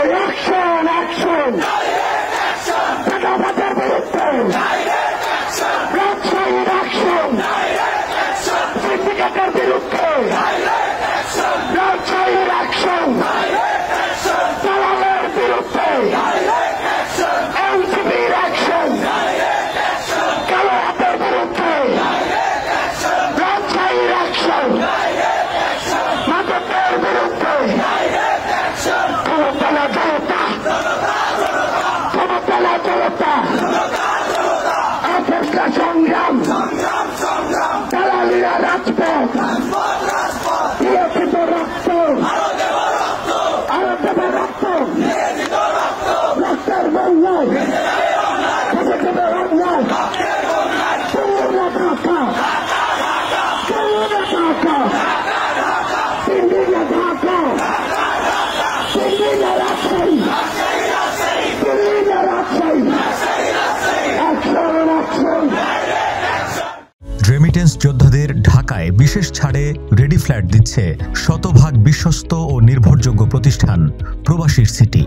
Action action চাঁদাবাজের বিরুদ্ধে ব্যবসায়ীর action সিন্ডিকেটের বিরুদ্ধে ব্যবসায়ীর অ্যাকশন দালালের বিরুদ্ধে এনসিপির অ্যাকশন কালো হাতের বিরুদ্ধে ব্যবসায়ীর অ্যাকশন মাদকের বিরুদ্ধে ক্ষমতালা জনতা ক্ষমতালা জনতা অপেক্ষা সংগ্রাম দালালিরা রাজপথ দিয়েছিল রক্ত আরো দেবে রক্ত রক্তের বন্যায় দেবে দেবে অন্যায় পূর্ণ ঢাকা পূর্ণ ঢাকা দিল্লির ঢাকা দিল্লির রাজশাহী দিল্লির রাজশাহী অ্যাকশন অ্যাকশন। রেমিটেন্স যোদ্ধাদের ঢাকায় বিশেষ ছাড়ে রেডি ফ্ল্যাট দিচ্ছে শতভাগ বিশ্বস্ত ও নির্ভরযোগ্য প্রতিষ্ঠান প্রবাসীর সিটি।